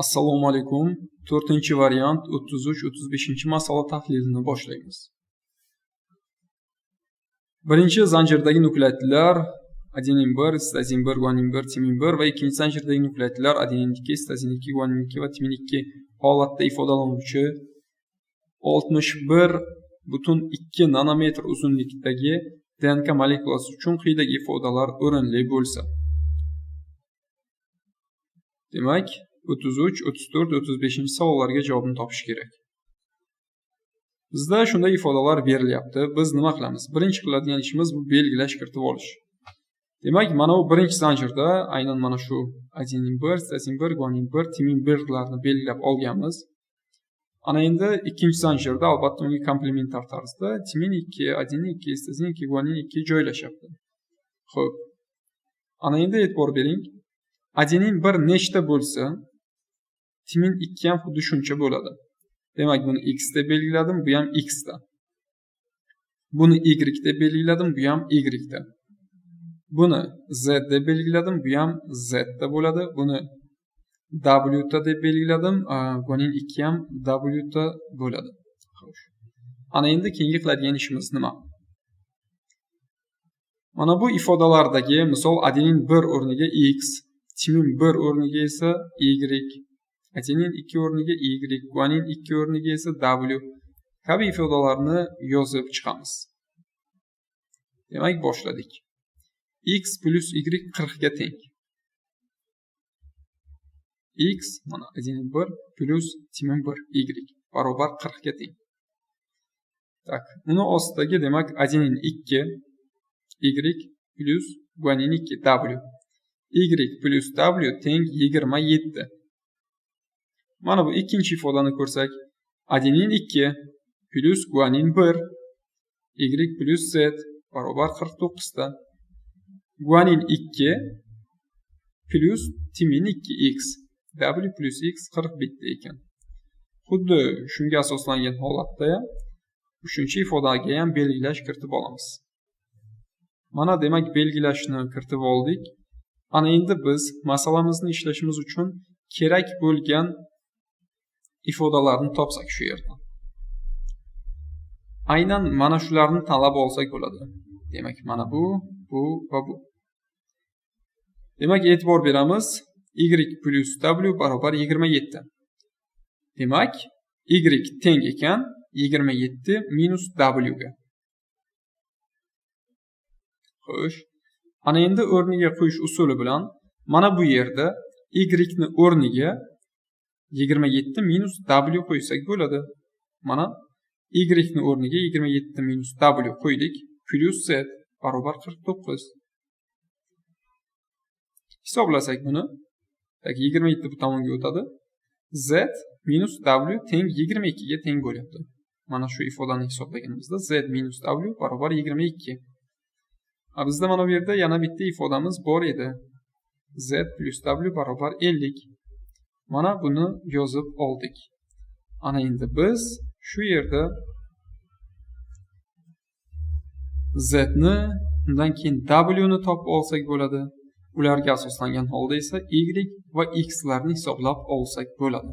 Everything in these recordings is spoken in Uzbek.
Assalomu alaykum. 4-variant 33-35 masala tahlilini boshlaymiz. Birinchi zanjirdagi nukleotidlar adenin 1, sitozin 1, guanin 1, timin 1 va ikkinchi zanjirdagi nukleotidlar adenin 2, sitozin 2, guanin 2 va timin 2 holatda ifodalanuvchi 61,2 nanometr uzunlikdagi DNK molekulasi uchun quyidagi ifodalar o'rinli bo'lsa. Demak, 33, 34, 35 savollarga javobni topish kerak. Bizda shunday ifodalar berilyapti. Biz nima qilamiz? Birinchi qiladigan ishimiz bu belgilash, kiritib olish. Demak, mana bu birinchi zanjirda aynan mana shu adenin 1, sitozin 1, guanin 1, timin 1 larni belgilab olganmiz. Ana endi ikkinchi zanjirda albatta unga komplementar tarzda timin 2, adenin 2, sitozin 2, guanin 2 joylashyapti. Xo'p. Ana endi e'tibor bering. Adenin 1 nechta bo'lsa, timin 2 ham xuddi shuncha bo'ladi. Demak, buni x deb belgiladim, bu ham x da. Buni y deb belgiladim, bu ham y da. Buni z deb belgiladim, bu ham z da bo'ladi. Buni w da deb belgiladim, guanin 2 ham w da bo'ladi. Xo'sh. Ana endi keyingi qiladigan ishimiz nima? Mana bu ifodalardagi, misol adenin 1 o'rniga x, timin 1 o'rniga esa y, adenin 2 o'rniga y, guanin 2 o'rniga esa w kabi ifodalarni yozib chiqamiz. Demak, boshladik. X plus y 40 ga teng. X mana adenin 1 plus timin 1 y barobar 40 ga teng. Tak, uni ostidagi demak adenin 2 y plus guanin 2 w. Y plus w teng 27. Mana bu ikkinchi ifodani ko'rsak, adenin 2 plus guanin 1 y plus z barobar 49 da. Guanin 2 plus timin 2x w plus x 41 ekan. Xuddi shunga asoslangan holatda ham uchinchi ifodaga ham belgilash kiritib olamiz. Mana demak belgilashni kiritib oldik. Ana endi biz masalamizni ishlashimiz uchun kerak bo'lgan ifodalarni topsak shu yerdan. Aynan mana shularni tanlab olsak bo'ladi. Demak, mana bu va bu. Demak, e'tibor beramiz. Y plus w barobar 27. Demak, y teng ekan 27 minus w ga. Xo'sh. Ana endi o'rniga qo'yish usuli bilan mana bu yerda y ni o'rniga 27 minus w qo'ysak bo'ladi. Mana y ni o'rniga 27 minus w qo'ydik. Plus z barobar 49. Hisoblasak buni. 27 bu tomonga o'tadi. Z minus w teng 22 ga teng bo'lyapti. Mana shu ifodani hisoblaganimizda z minus w barobar 22. Bizda mana bu yerda yana bitta ifodamiz bor edi. Z plus w barobar 50. Mana buni yozib oldik. Ana endi biz shu yerda z ni, undan keyin w ni topib olsak bo'ladi. Ularga asoslangan holda esa y va x larni hisoblab olsak bo'ladi.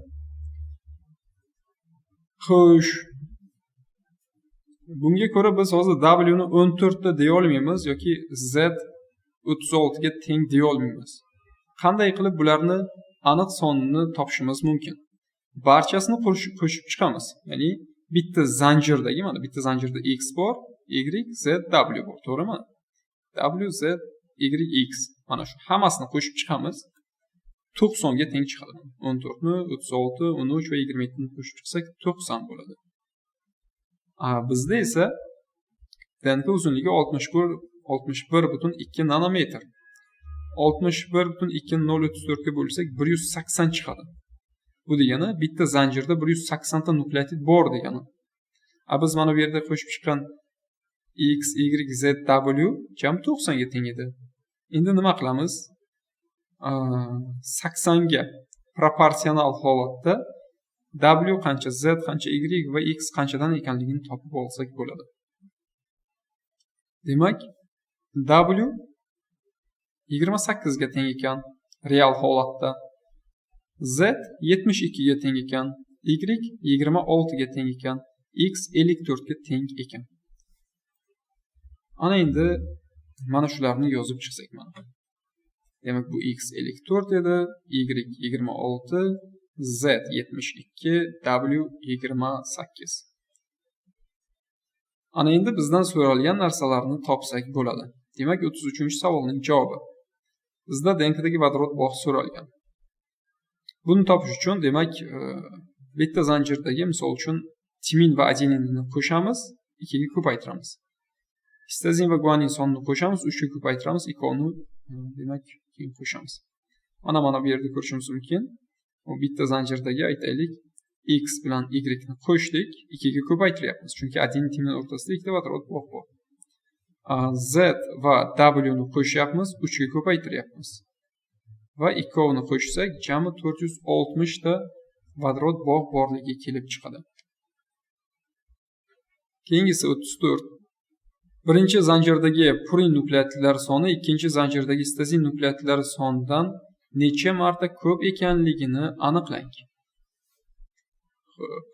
Xo'sh. Bunga ko'ra biz hozir w ni 14 da deya olmaymiz yoki z 36 ga teng deya olmaymiz. Qanday qilib bularni aniq sonini topishimiz mumkin? Barchasini qo'shib chiqamiz. Ya'ni bitta zanjirdagi, mana bitta zanjirda x bor, y, z, w bor, to'g'rimi? W, z, y, x. Mana shu hammasini qo'shib chiqamiz. 90 ga teng chiqadi. 14 ni, 36, 13 va 27 ni qo'shib chiqsak 90 bo'ladi. Bizda esa DNK uzunligi 61,2 nanometr. 61,2034 ga bo'lsak 180 chiqadi. Bu degani bitta zanjirda 180 ta nukleotid bor degani. Biz mana bu yerda qo'shib chiqqan x, y, z, w jam 90 ga teng edi. Endi nima qilamiz? 80 ga proporsional holatda w qancha, z qancha, y va x qanchadan ekanligini topib olsak bo'ladi. Demak, w 28 ga teng ekan real holatda. Z 72 ga teng ekan, Y 26 ga teng ekan, X 54 ga teng ekan. Ana endi mana shularni yozib chiqsak mana. Demak bu X 54 edi, Y 26, Z 72, W 28. Ana endi bizdan so'ralgan narsalarni topsak bo'ladi. Demak 33-savolning javobi. Bizda DNKdagi vodorod bog'i so'ralgan. Buni topish uchun demak bitta zanjirdagi misol uchun timin va adeninni qo'shamiz, 2 ga ko'paytiramiz. Histazin va guanin sonini qo'shamiz, 3 ga ko'paytiramiz, ikkovini demak keyin qo'shamiz. Mana bu yerda ko'rishimiz mumkin. Bu bitta zanjirdagi aytaylik X bilan Y ni qo'shdik, 2 ga ko'paytiryapmiz, chunki adenin timin o'rtasida ikkita vodorod bog' bor. Z va W ni qo'shyapmiz, 3 ga ko'paytiryapmiz. Va ikkovini qo'shsak, jami 460 ta vodorod bog' borligi kelib chiqadi. Keyingisi 34. Birinchi zanjirdagi purin nukleotidlar soni ikkinchi zanjirdagi histazin nukleotidlar sonidan necha marta ko'p ekanligini aniqlang. Xo'p.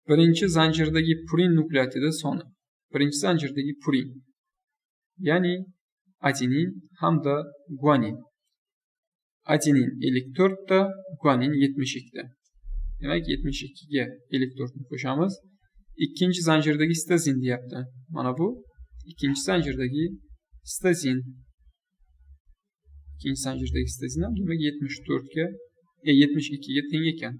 Birinchi zanjirdagi purin nukleotidi soni. Birinchi zanjirdagi purin, ya'ni adenin hamda guanin. Adenin 54 ta, guanin 72 ta. Demak 72 ga 54 ni qo'shamiz. Ikkinchi zanjirdagi histazin deyapti. Mana bu ikkinchi zanjirdagi histazin. Ikkinchi zanjirdagi histazin ham demak 72 ga teng ekan.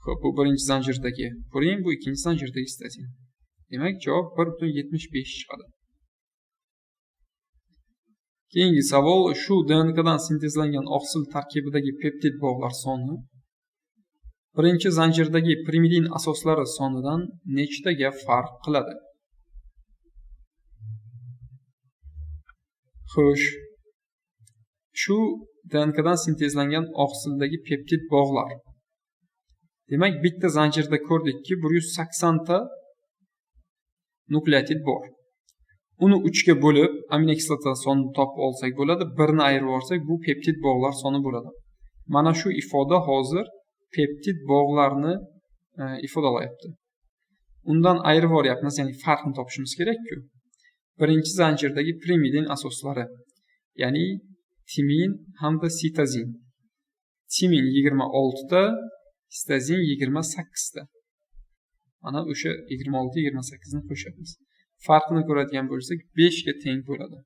Xo'p, bu birinchi zanjirdagi purin, bu ikkinchi zanjirdagi histazin. Demak javob 1.75 chiqadi. Keyingi savol, shu DNKdan sintezlangan oqsil tarkibidagi peptid bog'lar soni birinchi zanjirdagi pirimidin asoslari sonidan nechtaga farq qiladi? Xo'sh, shu DNKdan sintezlangan oqsildagi peptid bog'lar. Demak, bitta zanjirda ko'rdikki, 180 ta nukleotid bor. Uni 3 ga bo'lib, aminokislota sonini topib olsak bo'ladi, birini ayirib olsak, bu peptid bog'lar soni bo'ladi. Mana shu ifoda hozir peptid bog'larni ifodalayapti. Undan ayirib olyapmiz, ya'ni farqni topishimiz kerak-ku. Birinchi zanjirdagi pirimidin asoslari, ya'ni timin hamda sitazin. Timin 26 ta, histazin 28 ta. Mana o'sha 26-28 ni qo'shamiz. Farqini ko'radigan bo'lsak, 5 ga teng bo'ladi.